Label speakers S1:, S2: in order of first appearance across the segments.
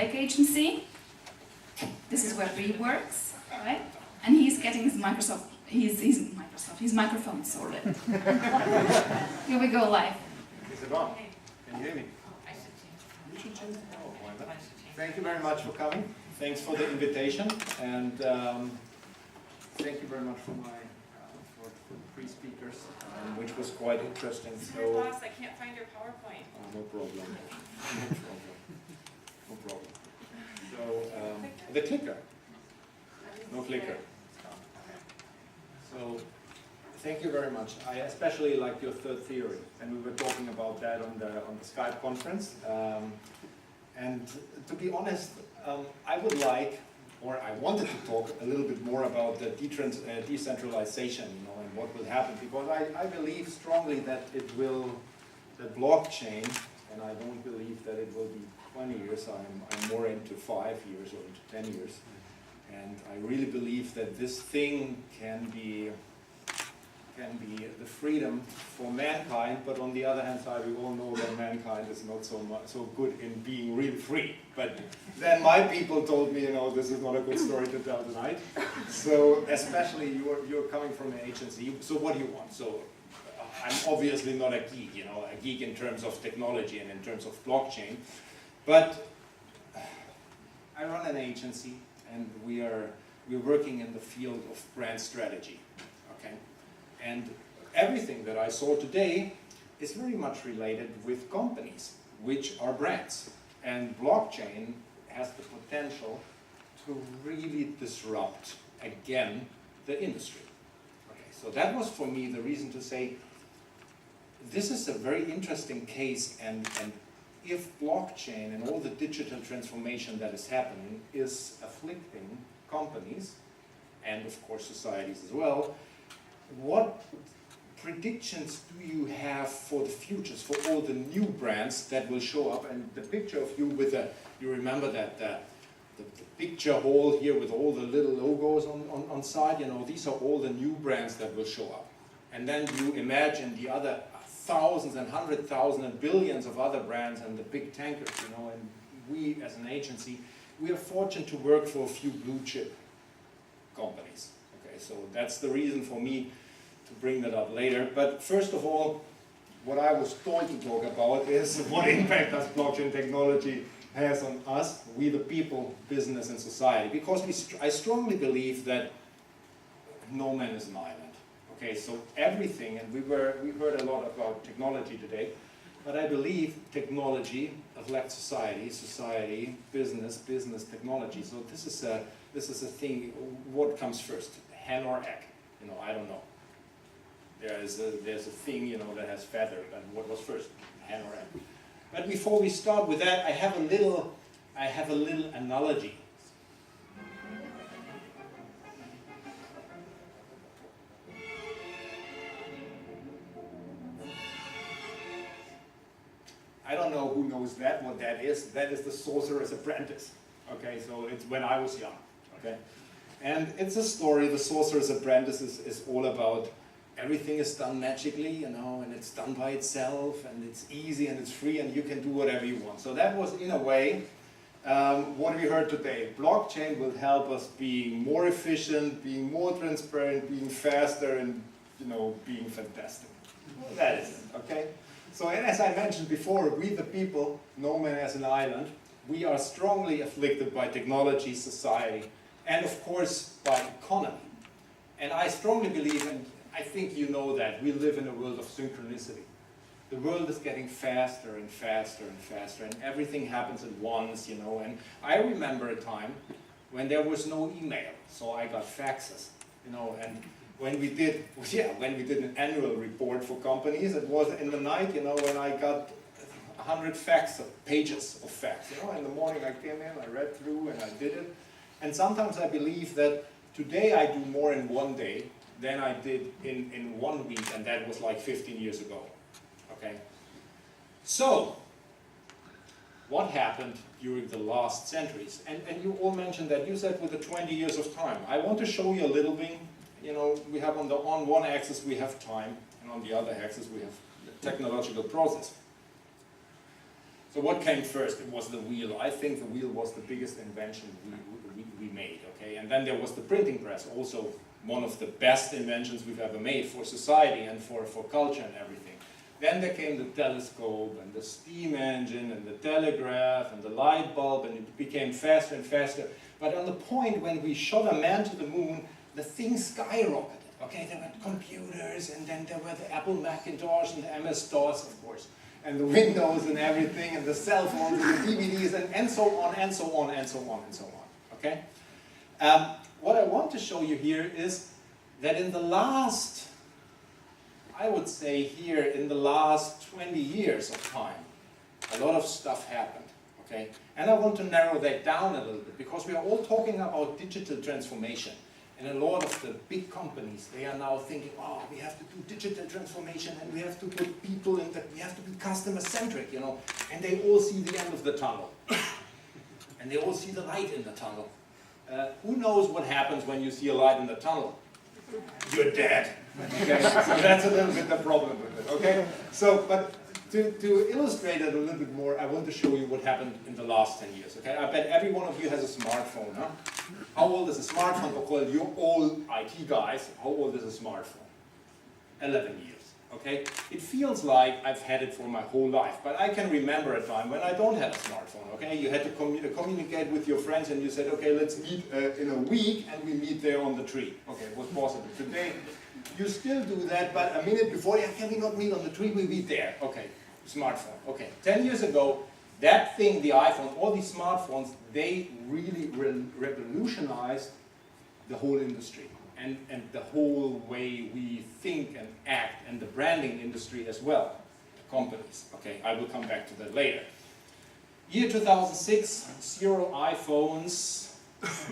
S1: agency. This is where he works, right? And he's getting his his microphone sorted. Here we go live.
S2: Is it on? Can you hear me? Thank you very much for coming. Thanks for the invitation, and thank you very much for for the pre-speakers, which was quite interesting.
S3: Sorry, boss, I can't find your PowerPoint.
S2: No problem. No problem. So the clicker. No clicker. So thank you very much. I especially like your third theory, and we were talking about that on the Skype conference. And to be honest, I would like, or I wanted to talk a little bit more about the decentralization, and what will happen, because I believe strongly that the blockchain, and I don't believe that it will be 20 years. I'm more into 5 years or into 10 years. And I really believe that this thing can be the freedom for mankind, but on the other hand side, we all know that mankind is not so good in being really free. But then my people told me, this is not a good story to tell tonight. So especially you're coming from an agency, so what do you want? So I'm obviously not a geek, a geek in terms of technology and in terms of blockchain, but I run an agency, and we're working in the field of brand strategy, okay? And everything that I saw today is very much related with companies, which are brands. And blockchain has the potential to really disrupt, again, the industry. Okay, so that was for me the reason to say, this is a very interesting case, and if blockchain and all the digital transformation that is happening is afflicting companies, and of course societies as well, what predictions do you have for the futures, for all the new brands that will show up? And the picture of you with you remember that the picture hole here with all the little logos on side, these are all the new brands that will show up. And then you imagine the other thousands and 100,000 and billions of other brands and the big tankers, and we as an agency, we are fortunate to work for a few blue chip companies. Okay, so that's the reason for me to bring that up later. But first of all, what I was going to talk about is what impact does blockchain technology has on us, we the people, business and society. Because I strongly believe that no man is an island. Okay, so everything, and we heard a lot about technology today, but I believe technology affects society, society, business, technology. So this is a thing. What comes first, hen or egg? I don't know. There's a thing that has feather, but what was first, hen or egg? But before we start with that, I have a little analogy. I don't know who knows what that is. That is the Sorcerer's Apprentice. Okay, so it's when I was young. Okay, and it's a story. The Sorcerer's Apprentice is all about everything is done magically, and it's done by itself, and it's easy and it's free, and you can do whatever you want. So that was, in a way, what we heard today. Blockchain will help us being more efficient, being more transparent, being faster, and being fantastic. That is it. Okay. So, and as I mentioned before, we the people, no man as an island, we are strongly afflicted by technology, society, and of course by economy. And I strongly believe, and I think you know that, we live in a world of synchronicity. The world is getting faster and faster and faster, and everything happens at once, and I remember a time when there was no email, so I got faxes, and when we did an annual report for companies, it was in the night, when I got 100 pages of fax. In the morning I came in, I read through, and I did it. And sometimes I believe that today I do more in one day than I did in 1 week, and that was like 15 years ago. Okay. So, what happened during the last centuries? And you all mentioned that. You said with the 20 years of time. I want to show you a little bit. We have on one axis we have time, and on the other axis we have the technological process. So what came first? It was the wheel. I think the wheel was the biggest invention we made, okay? And then there was the printing press, also one of the best inventions we've ever made for society and for culture and everything. Then there came the telescope and the steam engine and the telegraph and the light bulb, and it became faster and faster. But on the point when we shot a man to the moon, the thing skyrocketed. Okay, there were computers, and then there were the Apple Macintosh and the MS-DOS, of course, and the Windows and everything, and the cell phones and the DVDs, and so on, and so on, and so on, and so on. Okay? What I want to show you here is that in the last, I would say here, in the last 20 years of time, a lot of stuff happened. Okay? And I want to narrow that down a little bit, because we are all talking about digital transformation. And a lot of the big companies, they are now thinking, oh, we have to do digital transformation, and we have to put people in that, we have to be customer-centric, you know. And they all see the end of the tunnel. And they all see the light in the tunnel. Who knows what happens when you see a light in the tunnel? You're dead. Okay? So that's a little bit the problem with it, okay? So, but to illustrate it a little bit more, I want to show you what happened in the last 10 years, okay? I bet every one of you has a smartphone, huh? How old is a smartphone? Well, you all IT guys, how old is a smartphone? 11 years, okay? It feels like I've had it for my whole life, but I can remember a time when I don't have a smartphone, okay? You had to communicate with your friends, and you said, okay, let's meet in a week, and we meet there on the tree. Okay, it was possible. Today, you still do that, but a minute before, yeah, can we not meet on the tree? We meet there. Okay, smartphone. Okay, 10 years ago, that thing, the iPhone, all these smartphones, they really revolutionized the whole industry and the whole way we think and act, and the branding industry as well, the companies. Okay, I will come back to that later. Year 2006, 0 iPhones.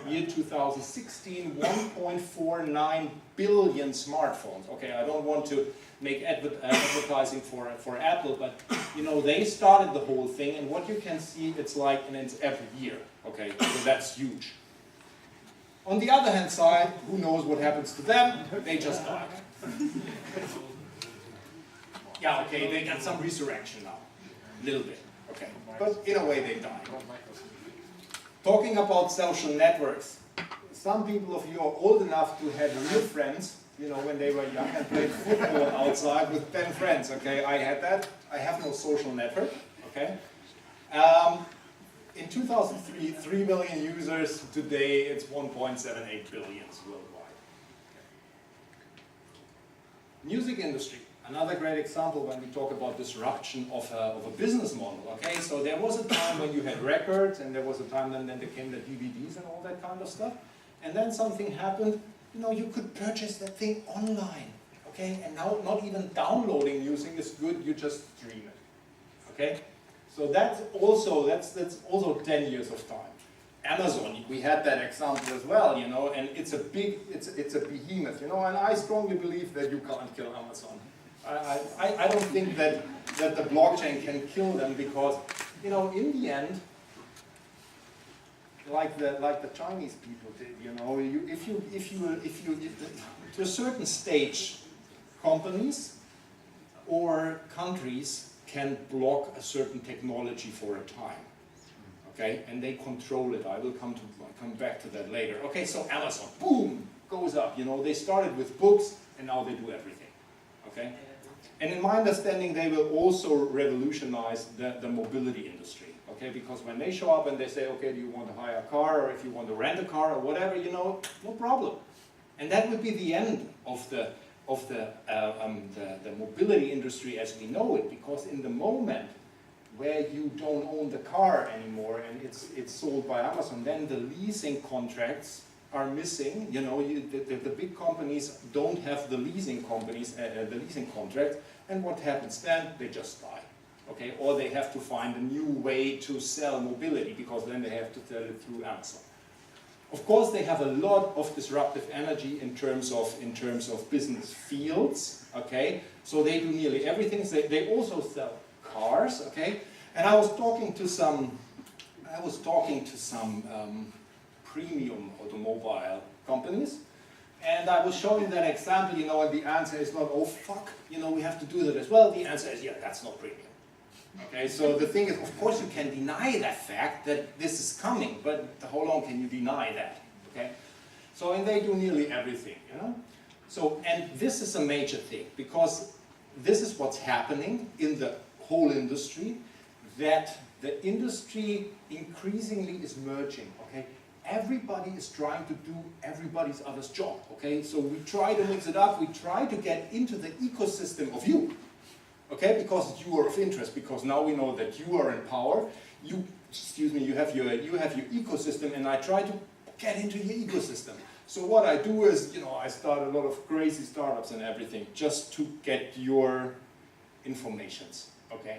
S2: Year 2016, 1.49 billion smartphones. Okay, I don't want to make advertising for Apple, but you know, they started the whole thing, and what you can see, it's like, and it's every year. Okay, so that's huge. On the other hand side, who knows what happens to them? They just died. Yeah, okay, they got some resurrection now, a little bit. Okay, but in a way they died. Talking about social networks, some people of you are old enough to have real friends, you know, when they were young and played football outside with 10 friends, okay? I had that. I have no social network, okay? In 2003, 3 million users. Today, it's 1.78 billion worldwide. Music industry. Another great example when we talk about disruption of a business model, okay? So there was a time when you had records, and there was a time then there came the DVDs and all that kind of stuff. And then something happened, you know, you could purchase that thing online, okay? And now not even downloading music is good, you just stream it, okay? So that's also 10 years of time. Amazon, we had that example as well, you know, and it's a behemoth, you know, and I strongly believe that you can't kill Amazon. I don't think that the blockchain can kill them, because, you know, in the end, like the Chinese people did, you know, if you to a certain stage, companies or countries can block a certain technology for a time, okay, and they control it. I will come back to that later. Okay, so Amazon, boom, goes up. You know, they started with books, and now they do everything, okay. And in my understanding, they will also revolutionize the mobility industry, okay? Because when they show up and they say, okay, do you want to hire a car, or if you want to rent a car, or whatever, you know, no problem. And that would be the end of the mobility industry as we know it, because in the moment where you don't own the car anymore and it's sold by Amazon, then the leasing contracts are missing. You know, the big companies don't have the leasing contract, and what happens then? They just die, okay? Or they have to find a new way to sell mobility, because then they have to sell it through Amazon. Of course, they have a lot of disruptive energy in terms of business fields, okay? So they do nearly everything. They also sell cars, okay? And I was talking to some premium automobile companies, and I was showing that example, you know, and the answer is not, oh fuck, you know, we have to do that as well. The answer is, yeah, that's not premium. Okay, so the thing is, of course you can deny that fact that this is coming, but how long can you deny that? Okay, so and they do nearly everything, you know. So and this is a major thing because this is what's happening in the whole industry, that the industry increasingly is merging. Okay, everybody is trying to do everybody's other's job. Okay, so we try to mix it up. We try to get into the ecosystem of you. Okay, because you are of interest, because now we know that you are in power, you have your ecosystem, and I try to get into your ecosystem. So what I do is, you know, I start a lot of crazy startups and everything, just to get your informations, okay?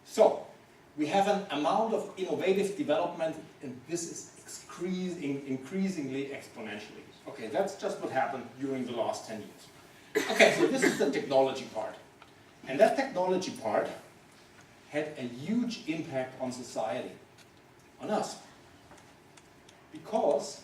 S2: So, we have an amount of innovative development, and this is increasingly exponentially. Okay, that's just what happened during the last 10 years. Okay, so this is the technology part. And that technology part had a huge impact on society, on us. Because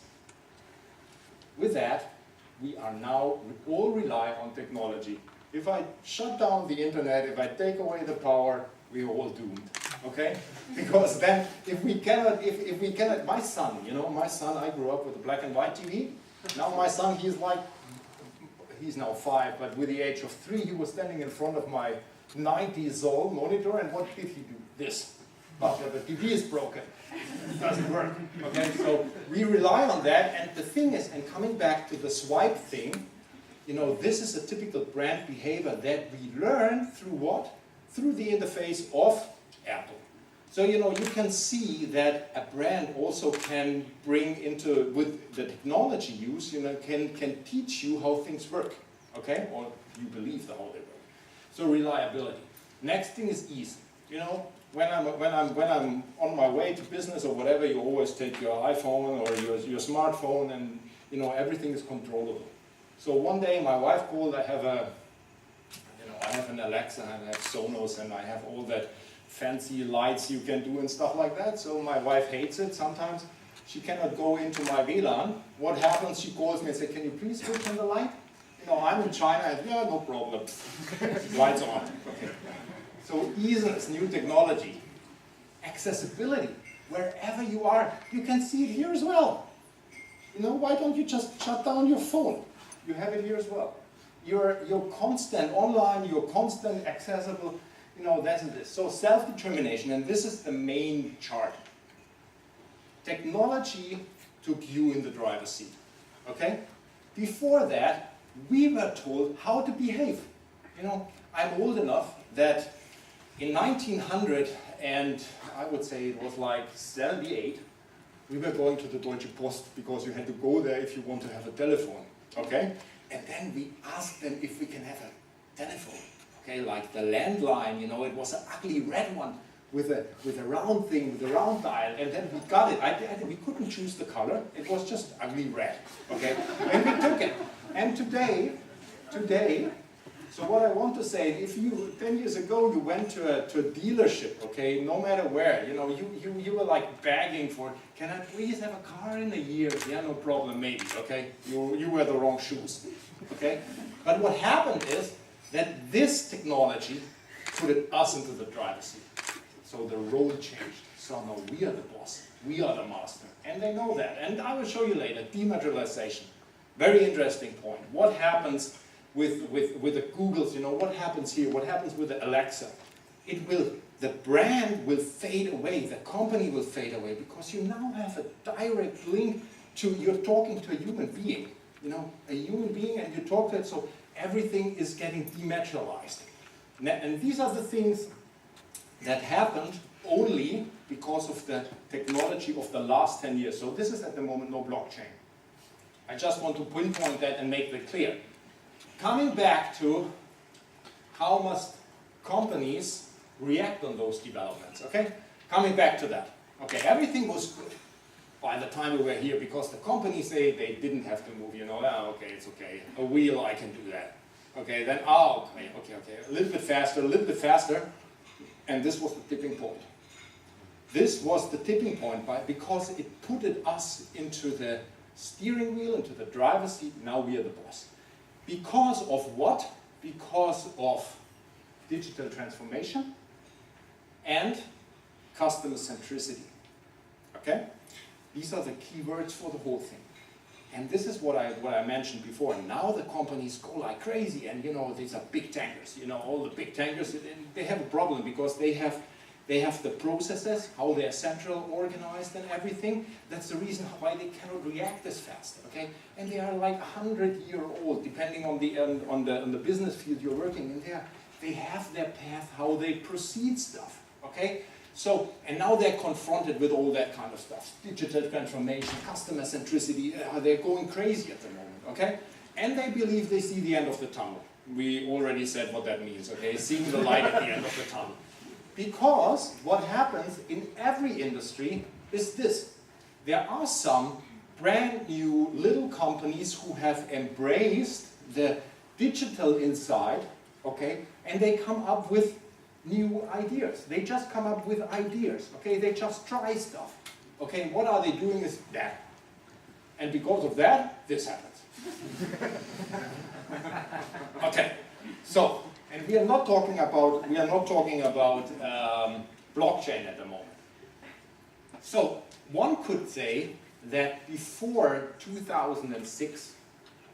S2: with that, we are now, we all rely on technology. If I shut down the internet, if I take away the power, we are all doomed, okay? Because then, if we cannot, my son, you know, I grew up with a black and white TV. Now my son, he's now 5, but with the age of 3, he was standing in front of my 90 Zoll monitor, and what did he do? This. Oh, the TV is broken. It doesn't work. Okay, so we rely on that, and the thing is, and coming back to the swipe thing, you know, this is a typical brand behavior that we learn through what? Through the interface of Apple. So, you know, you can see that a brand also can bring into, with the technology use, you know, can teach you how things work, okay? Or you believe how they work. So reliability. Next thing is ease. You know, when I'm on my way to business or whatever, you always take your iPhone or your smartphone, and, you know, everything is controllable. So one day my wife called, I have an Alexa, and I have Sonos, and I have all that fancy lights you can do and stuff like that. So my wife hates it sometimes. She cannot go into my WLAN. What happens? She calls me and says, "Can you please switch on the light?" You know, I'm in China, and yeah, no problem. Lights on. Okay. So easiness, new technology. Accessibility. Wherever you are, you can see it here as well. You know, why don't you just shut down your phone? You have it here as well. You're constant online, you're constant accessible. You know, that's this. So self-determination, and this is the main chart. Technology took you in the driver's seat, okay? Before that, we were told how to behave. You know, I'm old enough that in 1900, and I would say it was like 78, we were going to the Deutsche Post because you had to go there if you want to have a telephone, okay? And then we asked them if we can have a telephone. Okay, like the landline, you know, it was an ugly red one with a round thing, with a round dial, and then we got it. We couldn't choose the color, it was just ugly red, okay? And we took it. And today, so what I want to say, if you, 10 years ago, you went to a dealership, okay, no matter where, you know, you were like begging for, "Can I please have a car in a year?" Yeah, no problem, maybe, okay? You wear the wrong shoes, okay? But what happened is, that this technology put us into the driver's seat. So the role changed. So now we are the boss. We are the master. And they know that. And I will show you later, dematerialization. Very interesting point. What happens with the Googles, you know, what happens here? What happens with the Alexa? The brand will fade away. The company will fade away because you now have a direct link to, you're talking to a human being. You know, a human being, and you talk to it, so everything is getting dematerialized. And these are the things that happened only because of the technology of the last 10 years. So this is at the moment no blockchain. I just want to pinpoint that and make that clear. Coming back to how must companies react on those developments, okay? Coming back to that. Okay, everything was good by the time we were here, because the companies say they didn't have to move, you know, "Oh, okay, it's okay, a wheel, I can do that." Okay, then, oh, okay, a little bit faster, and this was the tipping point. This was the tipping point because it put us into the steering wheel, into the driver's seat. Now we are the boss. Because of what? Because of digital transformation, and customer centricity. Okay? These are the keywords for the whole thing. And this is what I mentioned before. Now the companies go like crazy, and you know, these are big tankers. You know, all the big tankers, they have a problem because they have the processes, how they are central organized and everything. That's the reason why they cannot react as fast. Okay, and they are like 100-year-old, depending on the business field you're working in. They have their path, how they proceed stuff. Okay. So, and now they're confronted with all that kind of stuff. Digital transformation, customer centricity, they're going crazy at the moment, okay? And they believe they see the end of the tunnel. We already said what that means, okay? Seeing the light at the end of the tunnel. Because what happens in every industry is this. There are some brand new little companies who have embraced the digital inside, okay? And they come up with new ideas. They just come up with ideas, okay? They just try stuff, okay? What are they doing is that. And because of that, this happens. Okay, so, and we are not talking about blockchain at the moment. So, one could say that before 2006,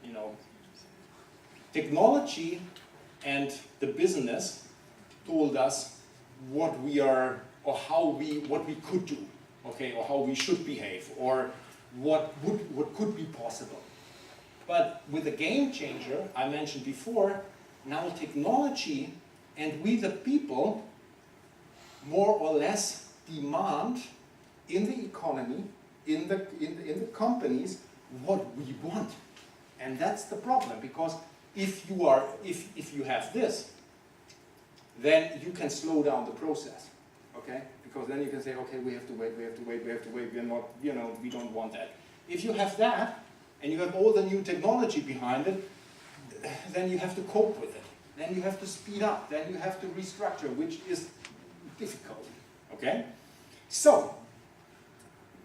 S2: you know, technology and the business told us what we are, or what we could do, okay, or how we should behave, or what could be possible. But with the game changer I mentioned before, now technology and we the people more or less demand in the economy, in the companies, what we want. And that's the problem, because if you have this, then you can slow down the process, okay? Because then you can say, okay, we have to wait, we're not, you know, we don't want that. If you have that, and you have all the new technology behind it, then you have to cope with it. Then you have to speed up, then you have to restructure, which is difficult, okay? So,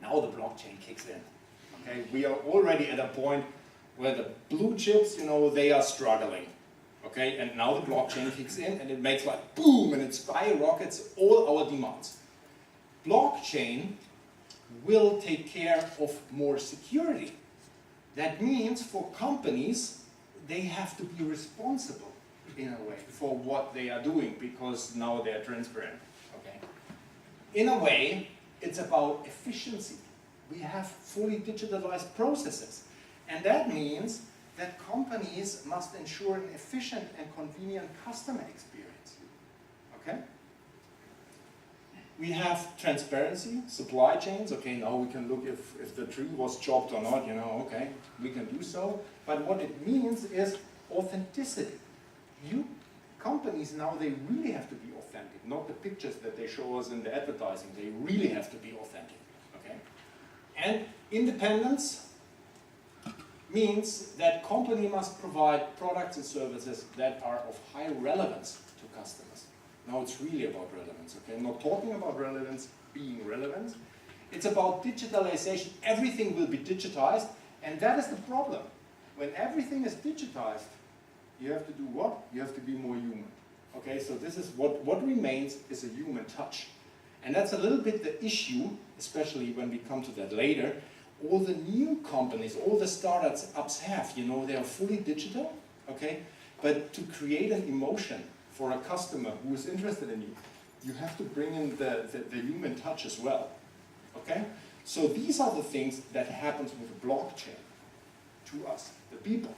S2: now the blockchain kicks in, okay? We are already at a point where the blue chips, you know, they are struggling. Okay, and now the blockchain kicks in and it makes like boom and it skyrockets all our demands. Blockchain will take care of more security. That means for companies, they have to be responsible in a way for what they are doing because now they are transparent. Okay. In a way, it's about efficiency. We have fully digitalized processes. And that means that companies must ensure an efficient and convenient customer experience. Okay? We have transparency, supply chains. Okay, now we can look if the tree was chopped or not, you know, okay, we can do so. But what it means is authenticity. Companies now, they really have to be authentic, not the pictures that they show us in the advertising. They really have to be authentic. Okay? And independence means that company must provide products and services that are of high relevance to customers. Now it's really about relevance, okay? I'm not talking about relevance being relevant. It's about digitalization. Everything will be digitized, and that is the problem. When everything is digitized, you have to do what? You have to be more human. Okay, so this is what remains is a human touch. And that's a little bit the issue, especially when we come to that later. All the new companies, all the startups have, you know, they are fully digital, okay? But to create an emotion for a customer who is interested in you, you have to bring in the human touch as well, okay? So these are the things that happens with the blockchain to us, the people.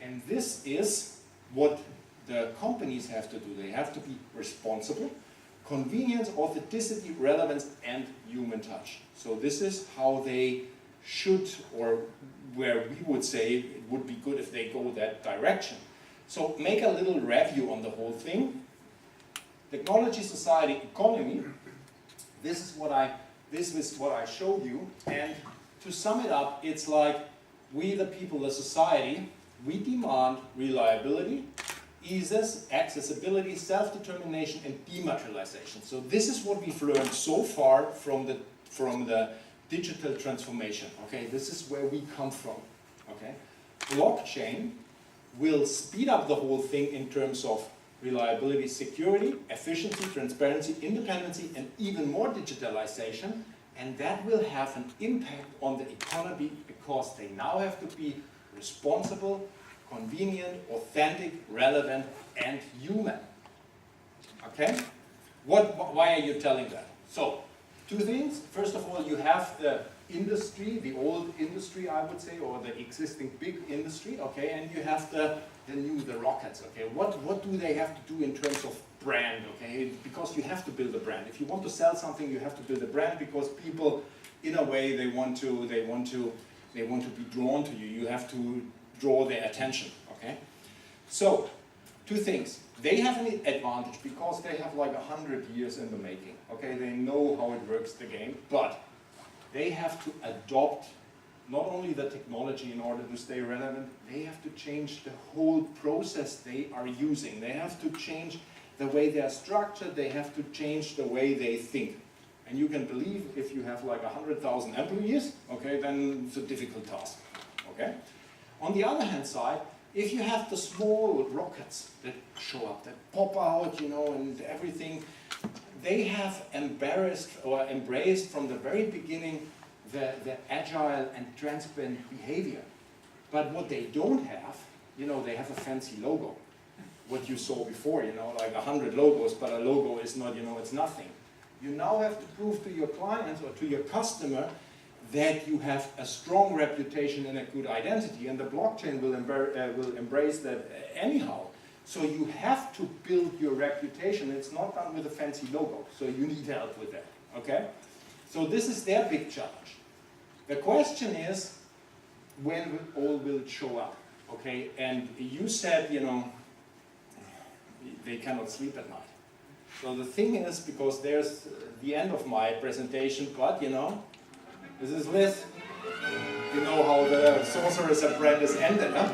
S2: And this is what the companies have to do. They have to be responsible, convenience, authenticity, relevance, and human touch. So this is how they should, or where we would say it would be good if they go that direction. So make a little review on the whole thing. Technology, society, economy. This is what I showed you. And to sum it up, it's like we the people, the society, we demand reliability, ease, accessibility, self-determination, and dematerialization. So this is what we've learned so far from the digital transformation. Okay, this is where we come from. Okay, blockchain will speed up the whole thing in terms of reliability, security, efficiency, transparency, independency, and even more digitalization. And that will have an impact on the economy because they now have to be responsible, convenient, authentic, relevant, and human. Okay? Why are you telling that? So, two things. First of all, you have the industry, the old industry, I would say, or the existing big industry, okay, and you have the rockets, okay. What do they have to do in terms of brand, okay? Because you have to build a brand. If you want to sell something, you have to build a brand because people, in a way, they want to be drawn to you. You have to draw their attention, okay? So, two things. They have an advantage because they have like 100 years in the making, okay? They know how it works, the game, but they have to adopt not only the technology in order to stay relevant, they have to change the whole process they are using. They have to change the way they are structured, they have to change the way they think. And you can believe if you have like 100,000 employees, okay, then it's a difficult task, okay? On the other hand side, if you have the small rockets that show up, that pop out, you know, and everything, they have embraced from the very beginning the agile and transparent behavior. But what they don't have, you know, they have a fancy logo. What you saw before, you know, like 100 logos, but a logo is not, you know, it's nothing. You now have to prove to your clients or to your customer that you have a strong reputation and a good identity, and the blockchain will embrace that anyhow. So you have to build your reputation. It's not done with a fancy logo, so you need help with that, okay? So this is their big challenge. The question is, when all will it show up, okay? And you said, you know, they cannot sleep at night. So the thing is, because there's the end of my presentation, but, you know, this is Liz. You know how the Sorcerer's Apprentice ended, huh?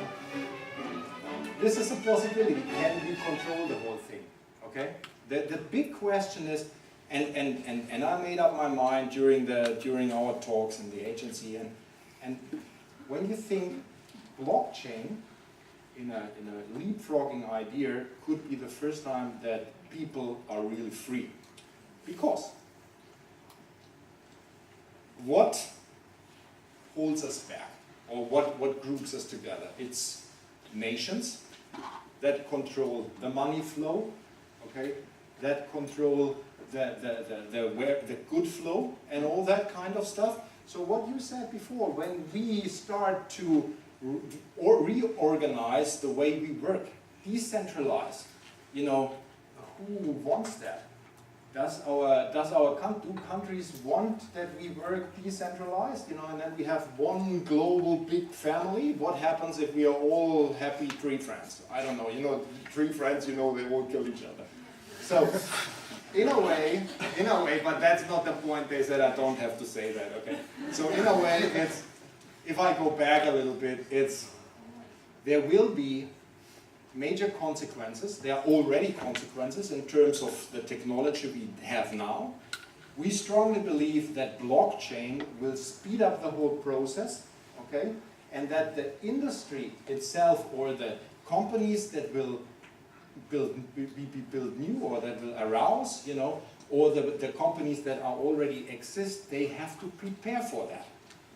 S2: This is a possibility. Can we control the whole thing? Okay? The big question is, and I made up my mind during our talks in the agency, and when you think blockchain in a leapfrogging idea could be the first time that people are really free. Because what holds us back, or what groups us together? It's nations that control the money flow, okay, that control the good flow and all that kind of stuff. So what you said before, when we start to reorganize the way we work, decentralize, you know, who wants that? Do countries want that we work decentralized, you know, and then we have one global big family? What happens if we are all happy tree friends? I don't know, you know, tree friends, you know, they won't kill each other. So, in a way, but that's not the point. They said I don't have to say that, okay? So in a way, it's, if I go back a little bit, there will be major consequences. There are already consequences in terms of the technology we have now. We strongly believe that blockchain will speed up the whole process, okay? And that the industry itself, or the companies that will build new, or that will arouse, you know, or the companies that are already exist, they have to prepare for that.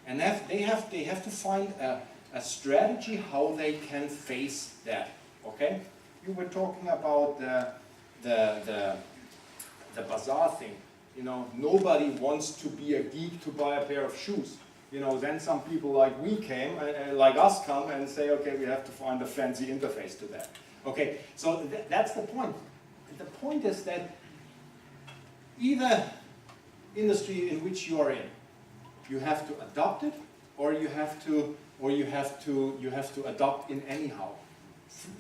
S2: And they have to find a strategy how they can face that. Okay, you were talking about the bazaar thing. You know, nobody wants to be a geek to buy a pair of shoes. You know, then some people like we came, like us come and say, okay, we have to find a fancy interface to that. Okay, so that's the point. The point is that either industry in which you are in, you have to adopt it, or you have to adopt in anyhow.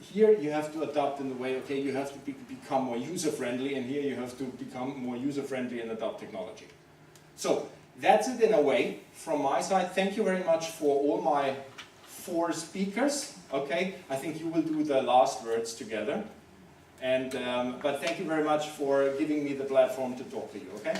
S2: Here you have to adopt in the way, okay, you have to become more user-friendly, and here you have to become more user-friendly and adopt technology. So that's it in a way from my side. Thank you very much for all my 4 speakers. Okay, I think you will do the last words together. And but thank you very much for giving me the platform to talk to you. Okay.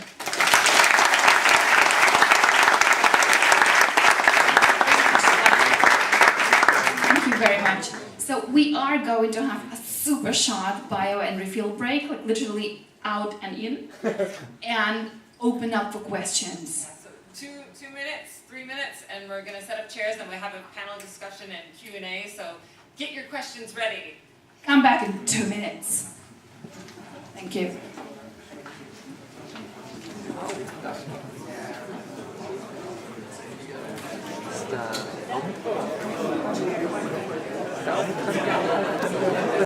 S1: Thank you very much. So we are going to have a super short bio and refill break, like literally out and in, and open up for questions.
S3: So 2 minutes, 3 minutes, and we're gonna set up chairs and we'll have a panel discussion and Q&A, so get your questions ready.
S1: Come back in 2 minutes. Thank you.
S4: Stop.